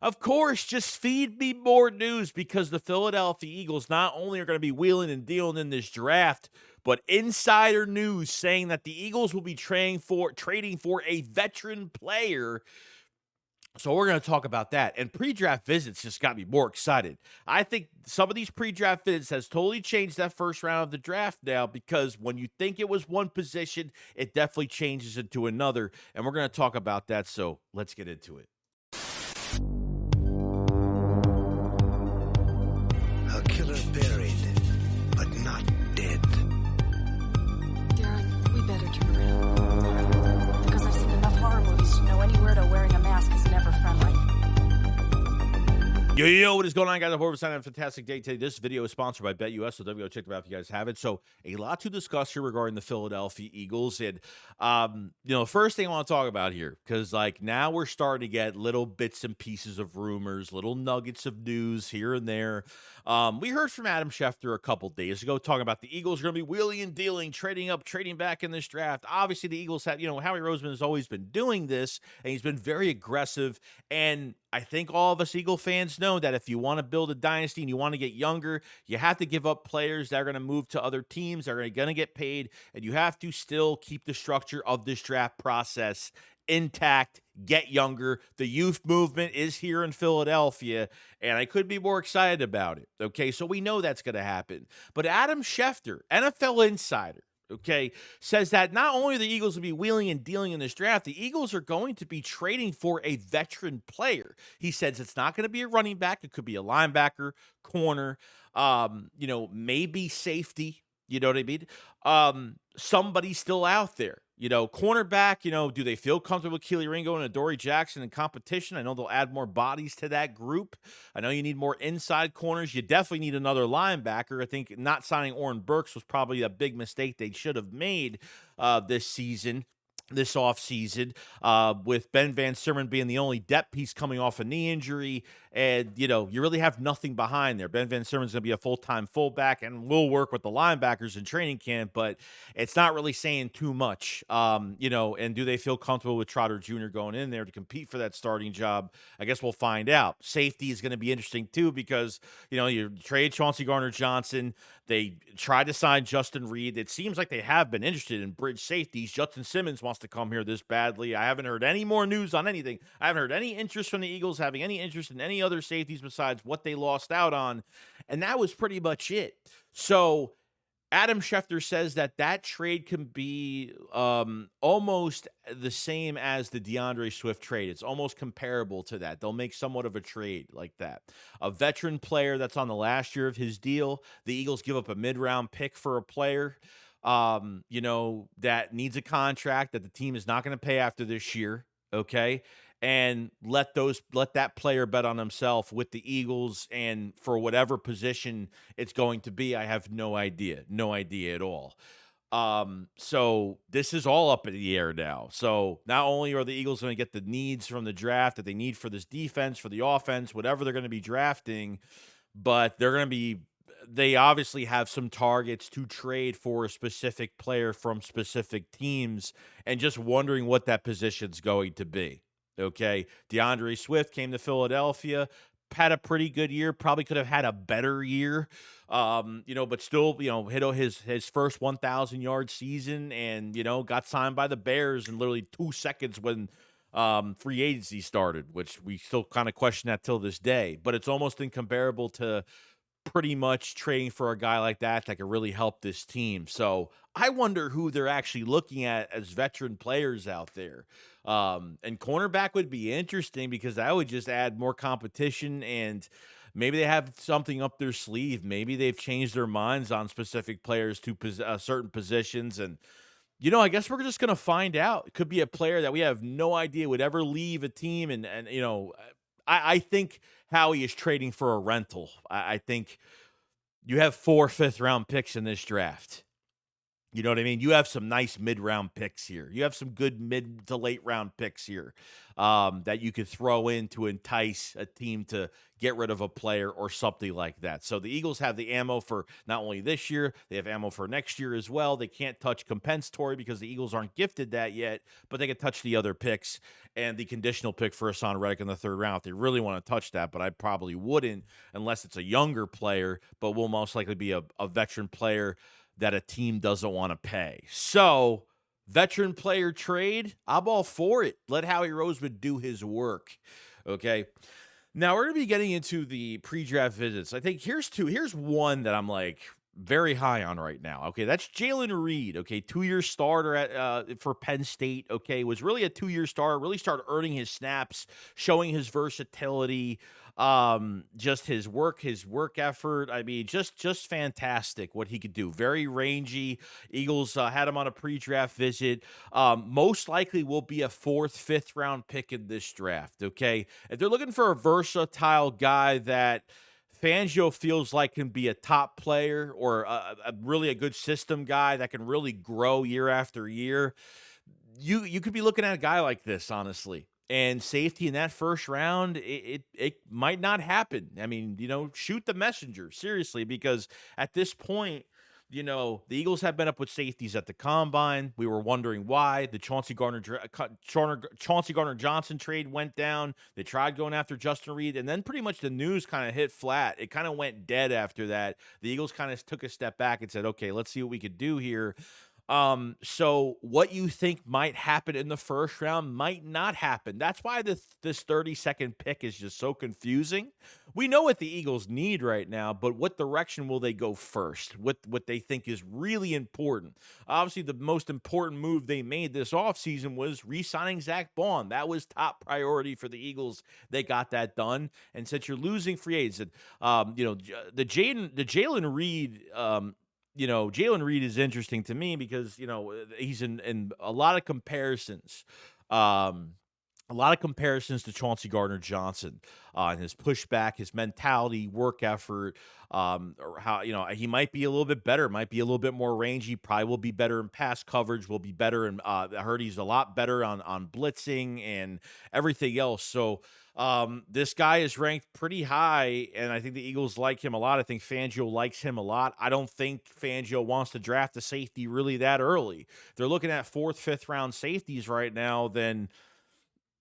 Of course, just feed me more news because the Philadelphia Eagles not only are going to be wheeling and dealing in this draft, but insider news saying that the Eagles will be trading for a veteran player. So we're going to talk about that. And pre-draft visits just got me more excited. I think some of these pre-draft visits has totally changed that first round of the draft now, because when you think it was one position, it definitely changes into another. And we're going to talk about that. So let's get into it. A killer buried, but not dead. Darren, we better turn around. Because I've seen enough horror movies to know any weirdo wearing a mask is never friendly. Yo, what is going on, guys? I hope you're having a fantastic day today. This video is sponsored by BetUS, so definitely go check them out if you guys have it. So, a lot to discuss here regarding the Philadelphia Eagles. And, the first thing I want to talk about here, because, now we're starting to get little bits and pieces of rumors, little nuggets of news here and there. We heard from Adam Schefter a couple days ago talking about the Eagles are going to be wheeling and dealing, trading up, trading back in this draft. Obviously, the Eagles have, Howie Roseman has always been doing this, and he's been very aggressive. And I think all of us Eagle fans know that if you want to build a dynasty and you want to get younger, you have to give up players that are going to move to other teams, that are going to get paid, and you have to still keep the structure of this draft process intact, get younger. The youth movement is here in Philadelphia, and I could be more excited about it. Okay, so we know that's going to happen. But Adam Schefter, NFL insider, okay, says that not only are the Eagles will be wheeling and dealing in this draft, the Eagles are going to be trading for a veteran player. He says it's not going to be a running back. It could be a linebacker, corner, maybe safety. You know what I mean? Somebody still out there. Cornerback, do they feel comfortable with Keely Ringo and Adoree Jackson in competition? I know they'll add more bodies to that group. I know you need more inside corners. You definitely need another linebacker. I think not signing Oren Burks was probably a big mistake they should have made this offseason, with Ben Van Sermon being the only depth piece coming off a knee injury. And, you really have nothing behind there. Ben Van Sermon's going to be a full-time fullback and will work with the linebackers in training camp, but it's not really saying too much. And do they feel comfortable with Trotter Jr. going in there to compete for that starting job? I guess we'll find out. Safety is going to be interesting too, because, you trade Chauncey Gardner-Johnson. They tried to sign Justin Reed. It seems like they have been interested in bridge safeties. Justin Simmons wants to come here this badly. I haven't heard any more news on anything. I haven't heard any interest from the Eagles having any interest in any other safeties besides what they lost out on. And that was pretty much it. So Adam Schefter says that trade can be almost the same as the DeAndre Swift trade. It's almost comparable to that. They'll make somewhat of a trade like that. A veteran player that's on the last year of his deal. The Eagles give up a mid-round pick for a player, that needs a contract that the team is not going to pay after this year. Okay. And let that player bet on himself with the Eagles, and for whatever position it's going to be, I have no idea at all. So this is all up in the air now. So not only are the Eagles going to get the needs from the draft that they need for this defense, for the offense, whatever they're going to be drafting, but they obviously have some targets to trade for a specific player from specific teams, and just wondering what that position's going to be. Okay, DeAndre Swift came to Philadelphia, had a pretty good year, probably could have had a better year, but still, hit his first 1,000-yard season, and, got signed by the Bears in literally 2 seconds when free agency started, which we still kind of question that till this day. But it's almost incomparable to pretty much trading for a guy like that could really help this team. So I wonder who they're actually looking at as veteran players out there. And cornerback would be interesting, because that would just add more competition, and maybe they have something up their sleeve. Maybe they've changed their minds on specific players to certain positions. And, I guess we're just going to find out. It could be a player that we have no idea would ever leave a team. And I think Howie is trading for a rental. I think you have 4 fifth-round picks in this draft. You know what I mean? You have some nice mid-round picks here. You have some good mid to late round picks here, that you could throw in to entice a team to get rid of a player or something like that. So the Eagles have the ammo for not only this year, they have ammo for next year as well. They can't touch compensatory because the Eagles aren't gifted that yet, but they can touch the other picks and the conditional pick for Hassan Reddick in the third round if they really want to touch that. But I probably wouldn't unless it's a younger player, but will most likely be a veteran player that a team doesn't want to pay. So, veteran player trade, I'm all for it. Let Howie Roseman do his work. Okay. Now we're going to be getting into the pre-draft visits. I think here's two. Here's one that I'm like very high on right now. Okay, that's Jalen Reed. Okay, 2-year starter at for Penn State. Okay, was really a 2-year starter. Really started earning his snaps, showing his versatility, just his work effort. I mean, just fantastic what he could do. Very rangy. Eagles had him on a pre-draft visit. Most likely will be a 4th, 5th round pick in this draft. Okay, if they're looking for a versatile guy that Fangio feels like can be a top player or a really a good system guy that can really grow year after year, you could be looking at a guy like this, honestly. And safety in that first round, it might not happen. I mean, shoot the messenger, seriously, because at this point, the Eagles have been up with safeties at the combine. We were wondering why the Chauncey Gardner Johnson trade went down. They tried going after Justin Reed, and then pretty much the news kind of hit flat. It kind of went dead after that. The Eagles kind of took a step back and said, "Okay, let's see what we could do here." So what you think might happen in the first round might not happen. That's why this 32nd pick is just so confusing. We know what the Eagles need right now, but what direction will they go first? What they think is really important. Obviously, the most important move they made this offseason was re-signing Zach Bond. That was top priority for the Eagles. They got that done. And since you're losing free agents, the Jalen Reed Jalen Reed is interesting to me because, he's in a lot of comparisons. Um, a lot of comparisons to Chauncey Gardner Johnson, and his pushback, his mentality, work effort, or how, he might be a little bit better, might be a little bit more rangy, probably will be better in pass coverage, will be better in, I heard he's a lot better on blitzing and everything else. So, this guy is ranked pretty high, and I think the Eagles like him a lot. I think Fangio likes him a lot. I don't think Fangio wants to draft a safety really that early. If they're looking at 4th, 5th round safeties right now, then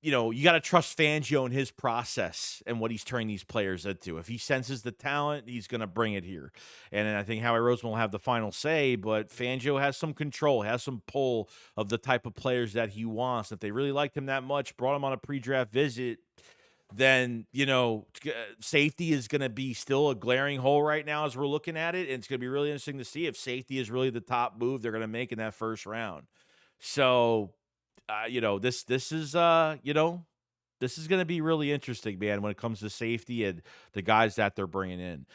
you got to trust Fangio and his process and what he's turning these players into. If he senses the talent, he's going to bring it here. And I think Howie Roseman will have the final say, but Fangio has some control, has some pull of the type of players that he wants. If they really liked him that much, brought him on a pre-draft visit, then, safety is going to be still a glaring hole right now as we're looking at it. And it's going to be really interesting to see if safety is really the top move they're going to make in that first round. So, this is this is going to be really interesting, man, when it comes to safety and the guys that they're bringing in.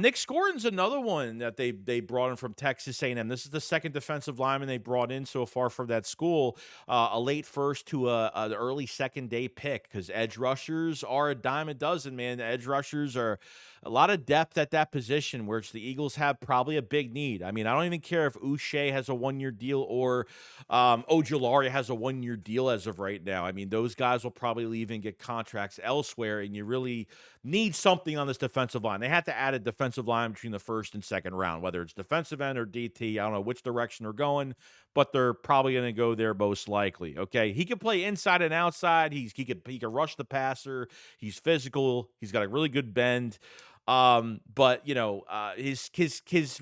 Nick Scorin's another one that they brought in from Texas A&M. This is the second defensive lineman they brought in so far from that school. A late first to an early second day pick because edge rushers are a dime a dozen, man. The edge rushers are a lot of depth at that position, which the Eagles have probably a big need. I mean, I don't even care if Uche has a 1-year deal or Ojulari has a 1-year deal as of right now. I mean, those guys will probably leave and get contracts elsewhere, and you really need something on this defensive line. They had to add a defensive line between the first and second round, whether it's defensive end or DT. I don't know which direction they're going, but they're probably going to go there most likely. Okay, he can play inside and outside. He can rush the passer. He's physical. He's got a really good bend. But his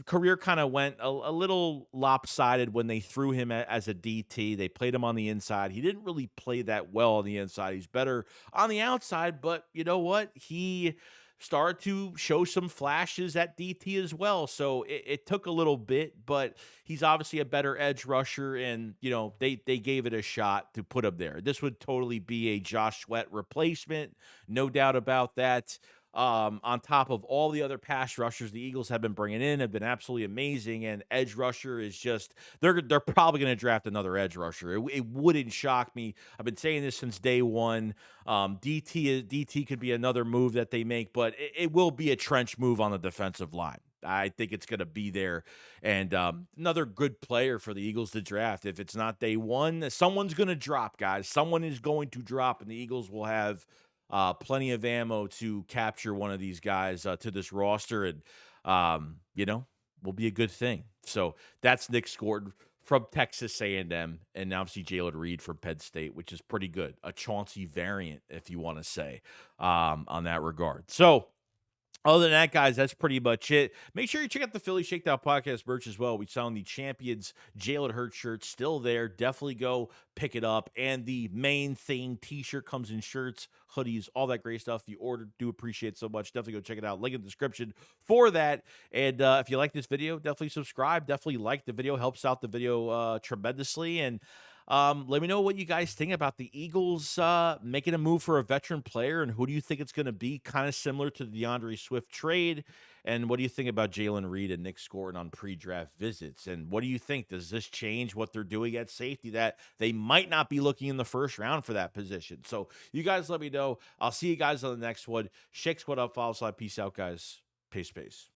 career kind of went a little lopsided when they threw him as a DT. They played him on the inside. He didn't really play that well on the inside. He's better on the outside, but you know what? He started to show some flashes at DT as well. So it took a little bit, but he's obviously a better edge rusher, and they gave it a shot to put him there. This would totally be a Josh Sweat replacement, no doubt about that. On top of all the other pass rushers the Eagles have been bringing in have been absolutely amazing, and edge rusher is just they're probably going to draft another edge rusher. It wouldn't shock me. I've been saying this since day one. DT could be another move that they make, but it will be a trench move on the defensive line. I think it's going to be there. And another good player for the Eagles to draft. If it's not day one, someone's going to drop, guys. Someone is going to drop, and the Eagles will have plenty of ammo to capture one of these guys to this roster. And, will be a good thing. So that's Nick Scored from Texas A&M, and obviously Jalen Reed from Penn State, which is pretty good. A Chauncey variant, if you want to say, on that regard. So, other than that, guys, that's pretty much it. Make sure you check out the Philly Shakedown podcast merch as well. We saw the Champions Jalen Hurts shirt still there. Definitely go pick it up. And the main thing t-shirt comes in shirts, hoodies, all that great stuff. If you ordered, do appreciate it so much. Definitely go check it out. Link in the description for that. And if you like this video, definitely subscribe. Definitely like the video. Helps out the video tremendously. And let me know what you guys think about the Eagles making a move for a veteran player, and who do you think it's going to be? Kind of similar to the DeAndre Swift trade. And what do you think about Jalen Reed and Nick Scoring on pre-draft visits? And what do you think? Does this change what they're doing at safety, that they might not be looking in the first round for that position? So you guys let me know. I'll see you guys on the next one. Shake Squad up, follow slide. Peace out, guys. Peace.